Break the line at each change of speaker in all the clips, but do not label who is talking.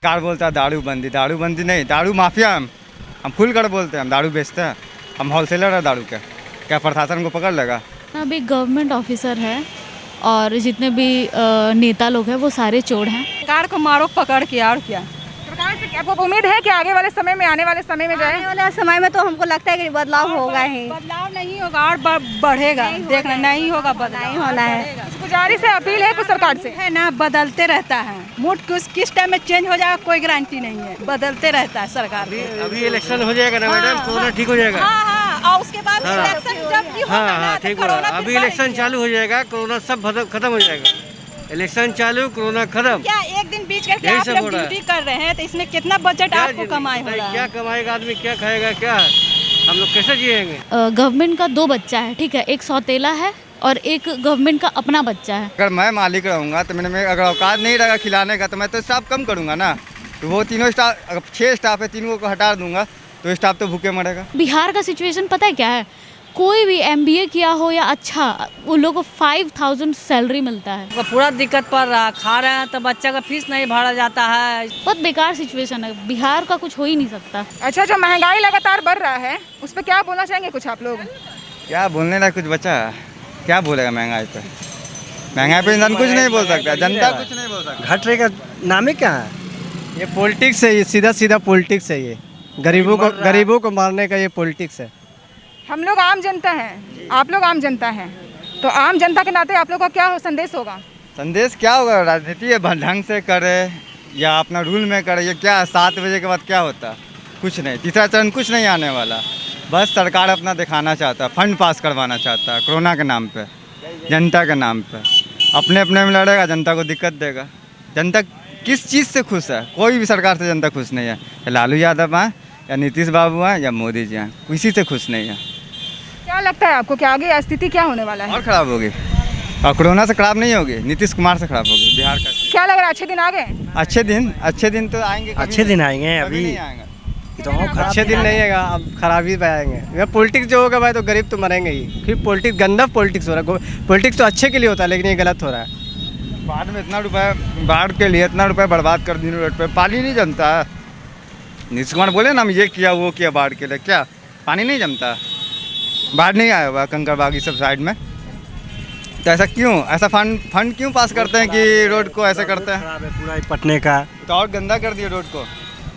सरकार बोलता है दारू बंदी नहीं, दारू माफिया हम खुल कर बोलते हैं, हम दारू बेचते हैं, हम होलसेलर है दारू के। क्या प्रशासन को पकड़ लेगा?
अभी गवर्नमेंट ऑफिसर है और जितने भी नेता लोग हैं वो सारे चोर हैं।
सरकार को मारो पकड़ के, और क्या। सरकार से आपको उम्मीद है कि आने वाले समय में जाए?
आने वाले समय में तो हमको लगता है कि बदलाव होगा ही।
बदलाव नहीं होगा और बढ़ेगा, देखना नहीं होगा, बदलाव
नहीं होना है।
गुजारिश है, अपील है कुछ सरकार से? है ना, बदलते रहता है मूड, किस टाइम में चेंज हो जाएगा कोई गारंटी नहीं है, बदलते रहता है सरकार।
अभी इलेक्शन हो जाएगा ना मैडम, कोरोना ठीक हो जाएगा।
हाँ, और उसके बाद इलेक्शन जब भी होगा ना,
ठीक हो रहा। अभी इलेक्शन चालू हो जाएगा, कोरोना सब खत्म हो जाएगा। इलेक्शन चालू, कोरोना खत्म।
क्या एक दिन बीच करके आप लोग ड्यूटी कर रहे हैं तो इसमें कितना बजट आपको कमाई हो रहा है?
क्या कमाएगा आदमी, क्या खाएगा, क्या हम लोग कैसे जिएंगे?
गवर्नमेंट का 2 बच्चा है, ठीक है, एक सौतेला है और एक गवर्नमेंट का अपना बच्चा है।
अगर मैं मालिक रहूँगा तो मैंने अगर औकात नहीं रहेगा खिलाने का तो मैं तो स्टाफ कम करूँगा ना। तो वो तीनों स्टाफ, अगर 6 स्टाफ है, 3 को हटा दूंगा तो स्टाफ तो भूखे मरेगा।
बिहार का सिचुएशन पता है क्या है? कोई भी MBA किया हो या अच्छा, वो लोगों को 5000 सैलरी मिलता है।
पूरा दिक्कत पड़ रहा है, खा रहे हैं तो बच्चा का फीस नहीं भरा जाता है।
बहुत बेकार सिचुएशन है, बिहार का कुछ हो ही नहीं सकता।
अच्छा, जो महंगाई लगातार बढ़ रहा है उस पर क्या बोलना चाहेंगे कुछ आप लोग?
क्या बोलने लायक कुछ बचा है? क्या बोलेगा महंगाई पे? महंगाई पे इंसान कुछ नहीं बोल सकता, जनता कुछ नहीं बोल सकता।
घटने का नाम ही क्या है?
ये पॉलिटिक्स है, ये सीधा पॉलिटिक्स है। ये गरीबों को मारने का ये पॉलिटिक्स है।
हम लोग आम जनता हैं, आप लोग आम जनता हैं, तो आम जनता के नाते आप लोग का क्या संदेश होगा?
संदेश क्या होगा? राजनीति है, ढंग से करे या अपना रूल में करे। ये क्या 7 बजे के बाद क्या होता? कुछ नहीं, तीसरा चरण कुछ नहीं आने वाला। बस सरकार अपना दिखाना चाहता है, फंड पास करवाना चाहता है कोरोना के नाम पे, जनता के नाम पे। अपने में लड़ेगा, जनता को दिक्कत देगा। जनता किस चीज़ से खुश है? कोई भी सरकार से जनता खुश नहीं है। लालू यादव हैं या नीतीश बाबू हैं या मोदी जी हैं, किसी से खुश नहीं है।
क्या लगता है आपको कि आगे स्थिति क्या होने वाला है?
और ख़राब होगी, और कोरोना से ख़राब नहीं होगी, नीतीश कुमार से ख़राब होगी बिहार का।
क्या लग रहा है, अच्छे दिन आ गए?
अच्छे दिन तो आएंगे,
अच्छे दिन आएंगे। अभी
नहीं आएंगे
अच्छे दिन नहीं आएगा, अब खराबी पे आएंगे। ये पॉलिटिक्स जो होगा भाई, तो गरीब तो मरेंगे ही। फिर पॉलिटिक्स गंदा पॉलिटिक्स हो रहा है। पॉलिटिक्स तो अच्छे के लिए होता है, लेकिन ये गलत हो रहा है।
बाढ़ में इतना रुपए, बाढ़ के लिए इतना रुपए बर्बाद कर दी रोड पे, पानी नहीं जमता। नीतीश कुमार बोले ना हम ये किया वो किया बाढ़ के लिए, क्या पानी नहीं जमता? बाढ़ नहीं आया हुआ कंकड़बाग सब साइड में, तो ऐसा क्यों? ऐसा फंड क्यों पास करते हैं कि रोड को ऐसे करते हैं?
खराब है पूरा पटने का,
तो और गंदा कर दिए रोड को।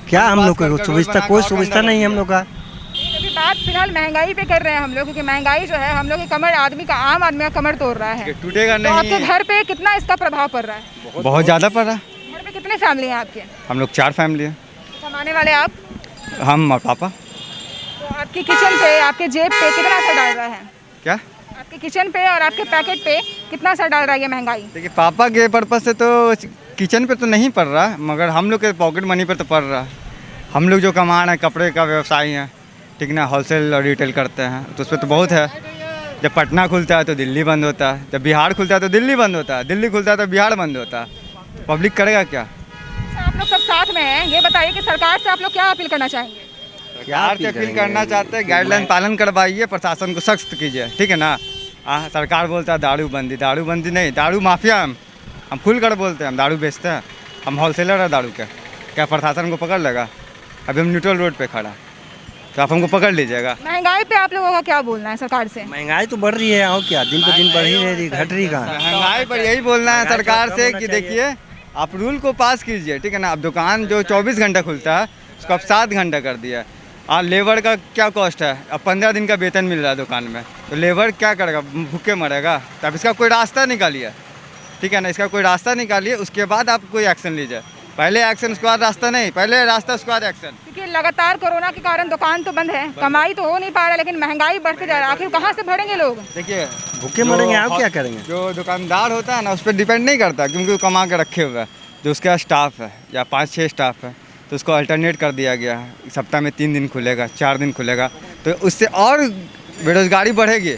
क्या हम लोग का सुविधा, कोई सुविधा नहीं है हम लोग का।
अभी बात फिलहाल महंगाई पे कर रहे हैं हम लोग, क्योंकि महंगाई जो है हम लोग की कमर, आम आदमी का कमर तोड़ रहा है।
टूटेगा
तो
नहीं।
आपके घर पे कितना इसका प्रभाव पड़ रहा है?
बहुत ज़्यादा पड़ रहा है।
घर में कितने फैमिली हैं आपके?
हम लोग 4 फैमिली हैं।
कमाने वाले आप?
हम और पापा।
तो आपकी किचन पे, आपके जेब पे कितना असर डाल रहा है?
क्या?
आपके किचन पे और आपके पैकेट पे कितना असर डाल रहा है ये महंगाई?
देखिए, पापा के पर्पज़ से तो किचन पे तो नहीं पड़ रहा, मगर हम लोग के पॉकेट मनी पर तो पड़ रहा है। हम लोग जो कमा रहे हैं, कपड़े का व्यवसाय है, ठीक ना, होलसेल और रिटेल करते हैं, तो उस पर तो बहुत है। जब पटना खुलता है तो दिल्ली बंद होता है, जब बिहार खुलता है तो दिल्ली बंद होता है, दिल्ली खुलता है तो बिहार बंद होता है। पब्लिक करेगा क्या?
आप लोग सब साथ में हैं, ये बताइए कि सरकार से आप लोग क्या अपील करना चाहेंगे?
सरकार से अपील करना चाहते हैं, गाइडलाइन पालन करवाइए, प्रशासन को सख्त कीजिए, ठीक है ना। सरकार बोलता है दारू बंदी नहीं, दारू माफिया हम खुल कर बोलते हैं, हम दारू बेचते हैं, हम होलसेलर है दारू के। क्या प्रशासन को पकड़ लेगा? अभी हम न्यूट्रल रोड पे खड़ा, तो आप हमको पकड़ लीजिएगा।
महंगाई पे आप लोगों का क्या बोलना है सरकार से?
महंगाई तो बढ़ रही है, और क्या, दिन पे दिन बढ़ ही नहीं रही, घट रही कहाँ?
महंगाई पर यही बोलना है सरकार से कि देखिए, आप रूल को पास कीजिए, ठीक है ना। अब दुकान जो 24 घंटा खुलता है उसको अब 7 घंटा कर दिया। और लेबर का क्या कॉस्ट है? अब 15 दिन का वेतन मिल रहा है दुकान में, तो लेबर क्या करेगा? भूखे मरेगा। तब इसका कोई रास्ता निकालिए, ठीक है ना, इसका कोई रास्ता निकालिए, उसके बाद आप कोई एक्शन लीजिए। पहले एक्शन उसके बाद रास्ता नहीं, पहले रास्ता उसके बाद एक्शन।
क्योंकि लगातार कोरोना के कारण दुकान तो बंद है, कमाई तो हो नहीं पा रहा, लेकिन महंगाई बढ़ते जा रहा है। आखिर कहाँ से भरेंगे लोग?
देखिए,
भूखे मरेंगे, आप क्या करेंगे?
जो दुकानदार होता है ना, उस पर डिपेंड नहीं करता, क्योंकि वो कमा के रखे हुए हैं। जो उसका स्टाफ है या 5-6 स्टाफ है, तो उसको अल्टरनेट कर दिया गया है। सप्ताह में 3 दिन खुलेगा, 4 दिन खुलेगा, तो उससे और बेरोजगारी बढ़ेगी।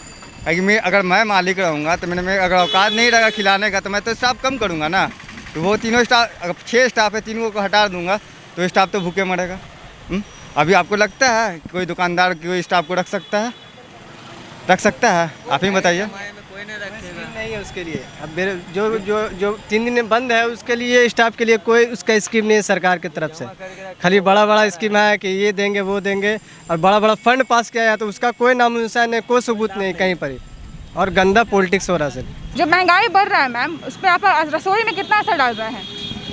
अगर मैं मालिक रहूँगा तो मैंने अगर औकात नहीं रहेगा खिलाने का तो मैं तो स्टाफ कम करूँगा ना। तो वो तीनों स्टाफ, अगर 6 स्टाफ है, 3 को हटा दूँगा तो स्टाफ तो भूखे मरेगा। अभी आपको लगता है कोई दुकानदार कोई स्टाफ को रख सकता है? आप ही बताइए।
नहीं है उसके लिए। अब मेरे जो जो जो 3 दिन में बंद है उसके लिए स्टाफ के लिए कोई उसका स्कीम नहीं है सरकार की तरफ से। खाली बड़ा बड़ा स्कीम है कि ये देंगे वो देंगे, और बड़ा बड़ा फंड पास किया है तो उसका कोई नामो निशान नहीं, कोई सबूत नहीं कहीं पर ही, और गंदा पॉलिटिक्स हो रहा है सिर्फ।
जो महंगाई बढ़ रहा है मैम, उस पर आप रसोई में कितना असर डाल रहे हैं?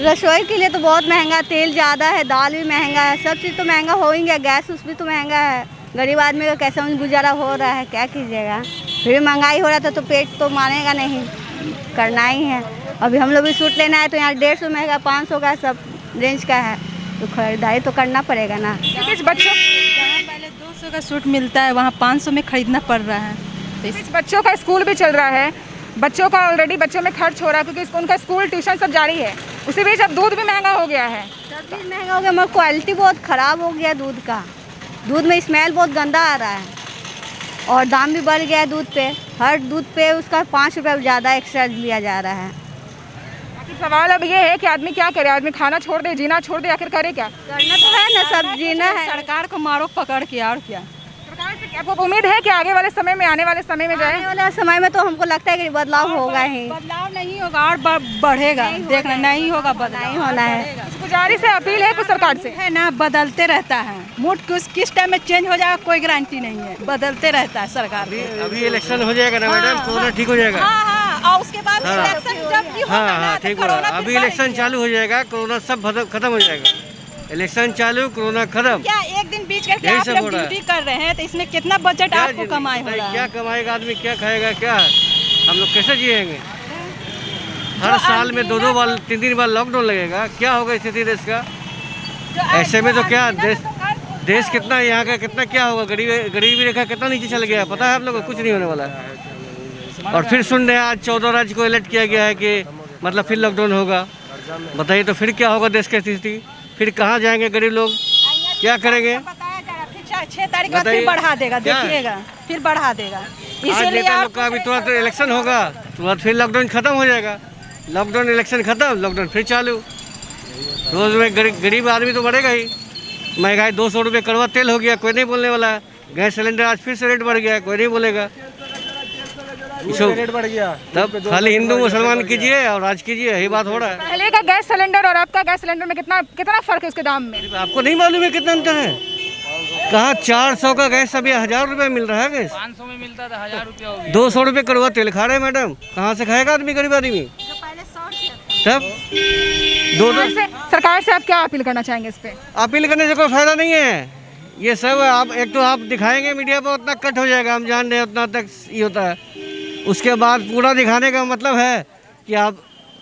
रसोई के लिए तो बहुत महंगा, तेल ज़्यादा है, दाल भी महंगा है, सब चीज़ तो महंगा हो ही गया, गैस उस भी तो महंगा है। गरीब आदमी का कैसे गुजारा हो रहा है, क्या कीजिएगा। फिर भी महंगाई हो रहा था तो पेट तो मानेगा नहीं, करना ही है। अभी हम लोग भी सूट लेना है तो यहाँ 150 महंगा, 500 का सब रेंज का है, तो खरीदारी तो करना पड़ेगा ना।
इस बच्चों
जहाँ पहले 200 का सूट मिलता है वहाँ 500 में खरीदना पड़ रहा है। तो
इस बच्चों का स्कूल भी चल रहा है, बच्चों का ऑलरेडी बच्चों में खर्च हो रहा है क्योंकि उनका स्कूल ट्यूशन सब जारी है। उसी बीच अब दूध भी महंगा हो गया है।
सब चीज़ महंगा हो गया, मगर क्वालिटी बहुत ख़राब हो गया दूध का। दूध में स्मेल बहुत गंदा आ रहा है, और दाम भी बढ़ गया है दूध पे। हर दूध पे उसका 5 रुपये ज़्यादा एक्स्ट्रा लिया जा रहा है।
सवाल अब ये है कि आदमी क्या करे, आदमी खाना छोड़ दे, जीना छोड़ दे, आखिर करे क्या?
करना तो है ना, सब जीना है।
सरकार को मारो पकड़ के, और क्या।
सरकार से आपको उम्मीद है कि आगे वाले समय में, आने वाले समय में
आने
जाए?
वाले समय में तो हमको लगता है कि बदलाव होगा ही।
बदलाव नहीं होगा और बढ़ेगा, देखना नहीं होगा, बदलाव
नहीं होना है।
गुजारिश है, अपील है कुछ सरकार से?
है ना, बदलते रहता है मूड, किस टाइम में चेंज हो जाएगा कोई गारंटी नहीं है, बदलते रहता है सरकार।
अभी इलेक्शन हो जाएगा ना मैडम, कोरोना ठीक हो जाएगा।
हाँ, और उसके बाद इलेक्शन जब भी होगा ना,
हाँ
तो
ठीक हो रहा है।
कोरोना
अभी
फिर
इलेक्शन चालू हो जाएगा, कोरोना सब खत्म हो जाएगा। इलेक्शन चालू, कोरोना खत्म।
क्या एक दिन बीच करके
यही
आप
सब
लोग
हो रहा है।
ड्यूटी कर रहे हैं तो इसमें कितना बजट
क्या
आपको कमाई हो रहा
क्या
है?
कमाएगा आदमी, क्या खाएगा, क्या हम लोग कैसे जिएंगे? हर साल में 2-2 बार 3-3 बार लॉकडाउन लगेगा, क्या होगा स्थिति देश का? ऐसे में तो क्या देश कितना, यहाँ का कितना क्या होगा? गरीबी रेखा कितना नीचे चल गया, पता है आप लोगों को? कुछ नहीं होने वाला है। और फिर सुन रहे हैं आज 14 राज्य को अलर्ट किया गया है कि मतलब फिर लॉकडाउन होगा। बताइए तो फिर क्या होगा देश की स्थिति? फिर कहाँ जाएंगे गरीब लोग, क्या करेंगे?
बताया जा रहा है, फिर 6 तारीख बाद फिर बढ़ा देगा,
क्या?
देखिएगा फिर बढ़ा देगा।
आज
इसीलिए
नेता लोग का अभी तुरंत इलेक्शन होगा, तुरंत फिर लॉकडाउन खत्म हो जाएगा। लॉकडाउन, इलेक्शन खत्म, लॉकडाउन फिर चालू। रोज में गरीब आदमी तो बढ़ेगा ही। महंगाई 200 रुपये कड़वा तेल हो गया, कोई नहीं बोलने वाला है। गैस सिलेंडर आज फिर से रेट बढ़ गया, कोई नहीं बोलेगा।
रेट बढ़ गया,
तब खाली हिंदू मुसलमान कीजिए और राज कीजिए, यही बात हो रहा है।
पहले का गैस सिलेंडर और आपका गैस सिलेंडर में कितना फर्क है उसके दाम में?
आपको नहीं मालूम है कितना अंतर है? कहाँ 400 का गैस अभी 1000 रुपये मिल रहा है। गैस
500 में मिलता था, 1000 रुपया हो गया।
200 रुपये कड़वा तेल खा रहे हैं मैडम, कहाँ से खाएगा आदमी, गरीब आदमी? तब
सरकार से आप क्या अपील करना चाहेंगे इस पे?
अपील करने से कोई फायदा नहीं है। ये सब आप एक तो आप दिखाएंगे मीडिया पर, उतना कट हो जाएगा, हम जान रहे हैं उतना तक ये होता है। उसके बाद पूरा दिखाने का मतलब है कि आप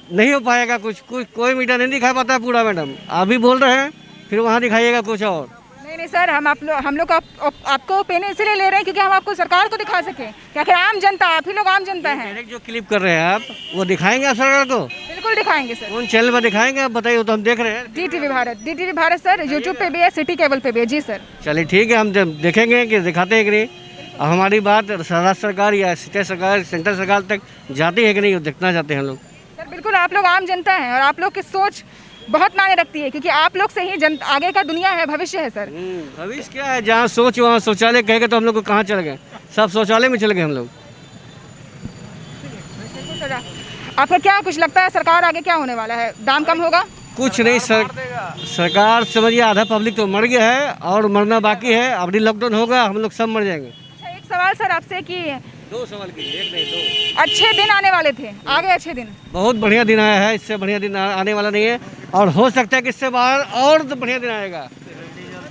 नहीं हो पाएगा कुछ कोई मीडिया नहीं दिखा पाता है पूरा। मैडम आप भी बोल रहे हैं, फिर वहाँ दिखाइएगा कुछ और।
नहीं सर, हम लोग आपको ओपिनियन इसलिए ले रहे हैं क्योंकि हम आपको सरकार को दिखा सके कि आखिर आम जनता, आप ही लोग आम जनता हैं।
डायरेक्ट जो क्लिप कर रहे हैं आप, वो दिखाएंगे आप सरकार को?
बिल्कुल दिखाएंगे सर।
कौन चैनल पर दिखाएंगे आप बताइए, तो हम देख रहे हैं।
DTV भारत सर, यूट्यूब पे भी है, सिटी केबल पे भी है। जी सर।
चलिए ठीक है, हम देखेंगे कि दिखाते हैं कि नहीं। और हमारी बात राज्य सरकार या स्टेट सरकार, सेंट्रल सरकार तक जाती है कि नहीं, वो देखना चाहते हैं हम लोग।
सर बिल्कुल, आप लोग आम जनता हैं और आप लोग की सोच बहुत मायने रखती है क्योंकि आप लोग से ही आगे का दुनिया है, भविष्य है सर।
भविष्य क्या है, जहाँ सोच वहाँ शौचालय कहेगा तो हम लोग को कहाँ चल गए, सब शौचालय में चल गए हम लोग।
आपको क्या कुछ लगता है सरकार आगे क्या होने वाला है? दाम कम होगा?
कुछ नहीं सरकार समझिए, आधा पब्लिक तो मर गया है और मरना बाकी है। अभी लॉकडाउन होगा, हम लोग सब मर जाएंगे।
एक सवाल सर आपसे कि
2 सवाल कीजिए, एक नहीं 2।
अच्छे दिन आने वाले थे, आ गए अच्छे दिन?
बहुत बढ़िया दिन आया है, इससे बढ़िया दिन आने वाला नहीं है, और हो सकता है कि इससे बाहर और तो बढ़िया दिन आएगा,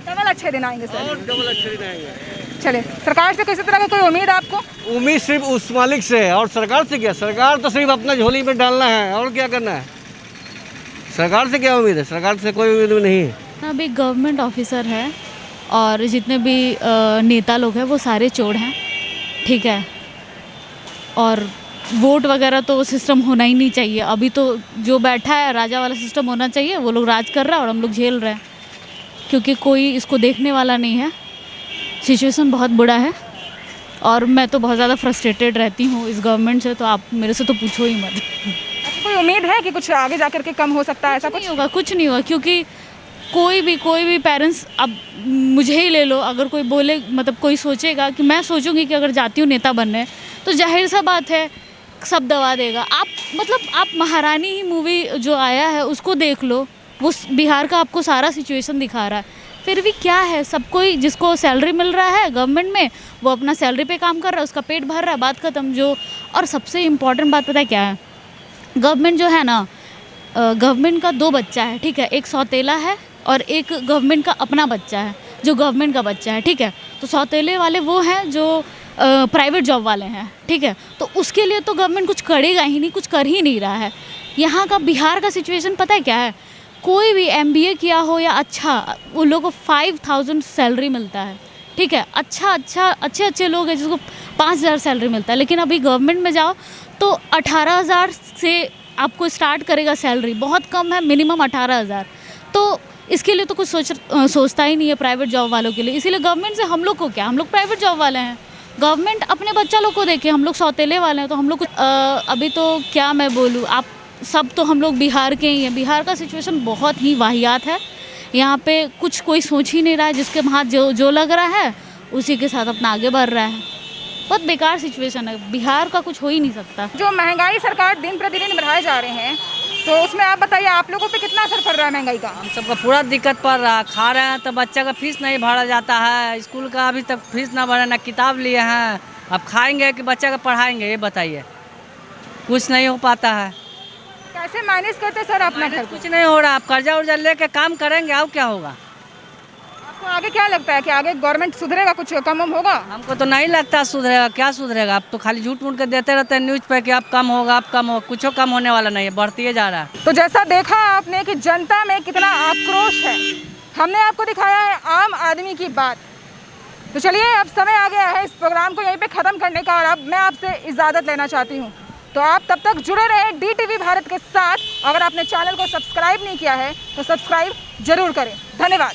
डबल अच्छे दिन आएंगे सर।
और डबल अच्छे दिन आएंगे।
चले, सरकार से किसी तरह का कोई उम्मीद आपको?
उम्मीद सिर्फ उस मालिक से, और सरकार से क्या? सरकार तो सिर्फ अपना झोली में डालना है, और क्या करना है? सरकार से क्या उम्मीद है? सरकार से कोई उम्मीद नहीं है।
अभी गवर्नमेंट ऑफिसर है और जितने भी नेता लोग हैं वो सारे चोर हैं, ठीक है। और वोट वगैरह तो सिस्टम होना ही नहीं चाहिए। अभी तो जो बैठा है राजा वाला सिस्टम होना चाहिए, वो लोग राज कर रहा है और हम लोग झेल रहे हैं क्योंकि कोई इसको देखने वाला नहीं है। सिचुएशन बहुत बुरा है और मैं तो बहुत ज़्यादा फ्रस्ट्रेटेड रहती हूँ इस गवर्नमेंट से, तो आप मेरे से तो पूछो ही मत।
कोई उम्मीद है कि कुछ आगे जाकर के कम हो सकता है? ऐसा कुछ
नहीं होगा, कुछ नहीं होगा क्योंकि कोई भी पेरेंट्स, अब मुझे ही ले लो, अगर कोई बोले, मतलब कोई सोचेगा कि मैं सोचूंगी कि अगर जाती हूँ नेता बनने, तो जाहिर सा बात है सब दवा देगा। आप मतलब आप महारानी ही मूवी जो आया है उसको देख लो, वो बिहार का आपको सारा सिचुएशन दिखा रहा है। फिर भी क्या है, सब कोई जिसको सैलरी मिल रहा है गवर्नमेंट में वो अपना सैलरी पे काम कर रहा है, उसका पेट भर रहा है, बात खत्म। जो और सबसे इम्पॉर्टेंट बात पता है क्या है, गवर्नमेंट जो है ना, गवर्नमेंट का 2 बच्चा है, ठीक है, एक सौतेला है और एक गवर्नमेंट का अपना बच्चा है जो गवर्नमेंट का बच्चा है, ठीक है। तो सौतेले वाले वो हैं जो प्राइवेट जॉब वाले हैं, ठीक है। तो उसके लिए तो गवर्नमेंट कुछ करेगा ही नहीं, कुछ कर ही नहीं रहा है। यहाँ का बिहार का सिचुएशन पता है क्या है, कोई भी MBA किया हो या अच्छा, उन लोगों को 5000 सैलरी मिलता है, ठीक है। अच्छे लोग हैं जिसको 5000 सैलरी मिलता है, लेकिन अभी गवर्नमेंट में जाओ तो 18000 से आपको स्टार्ट करेगा सैलरी, बहुत कम है, मिनिमम 18000। तो इसके लिए तो कुछ सोचता ही नहीं है प्राइवेट जॉब वालों के लिए। इसीलिए गवर्नमेंट से हम लोग को क्या, हम लोग प्राइवेट जॉब वाले हैं, गवर्नमेंट अपने बच्चा लोग को देखे, हम लोग सौतेले वाले हैं। तो हम लोग कुछ अभी तो क्या मैं बोलूँ, आप सब तो हम लोग बिहार के ही हैं। बिहार का सिचुएशन बहुत ही वाहियात है, यहाँ पे कुछ कोई सोच ही नहीं रहा है, जिसके हाथ जो लग रहा है उसी के साथ अपना आगे बढ़ रहा है। बहुत बेकार सिचुएशन है, बिहार का कुछ हो ही नहीं सकता।
जो महंगाई सरकार दिन प्रतिदिन बढ़ाए जा रहे हैं, तो उसमें आप बताइए आप लोगों पे कितना असर पड़ रहा है महंगाई का?
हम सबका पूरा दिक्कत पड़ रहा है। खा रहे हैं तो बच्चा का फीस नहीं भरा जाता है, स्कूल का अभी तक फीस ना भरे, ना किताब लिए हैं। अब खाएंगे कि बच्चा का पढ़ाएंगे, ये बताइए, कुछ नहीं हो पाता है।
कैसे मैनेज करते सर अपना घर?
कुछ नहीं हो रहा, आप कर्जा उर्जा लेके काम करेंगे, और क्या होगा?
आपको आगे क्या लगता है कि आगे गवर्नमेंट सुधरेगा, कुछ कम होगा?
हमको तो नहीं लगता सुधरेगा, क्या सुधरेगा? आप तो खाली झूठ मूठ के देते रहते हैं न्यूज़ पे कि आप कम होगा, आप कम होगा, कुछ कम होने वाला नहीं है, बढ़ती जा रहा है।
तो जैसा देखा आपने कि जनता में कितना आक्रोश है, हमने आपको दिखाया है आम आदमी की बात। तो चलिए अब समय आ गया है इस प्रोग्राम को यहीं पे ख़त्म करने का, और अब मैं आपसे इजाज़त लेना चाहती हूँ। तो आप तब तक जुड़े रहें DTV भारत के साथ। अगर आपने चैनल को सब्सक्राइब नहीं किया है तो सब्सक्राइब जरूर करें। धन्यवाद।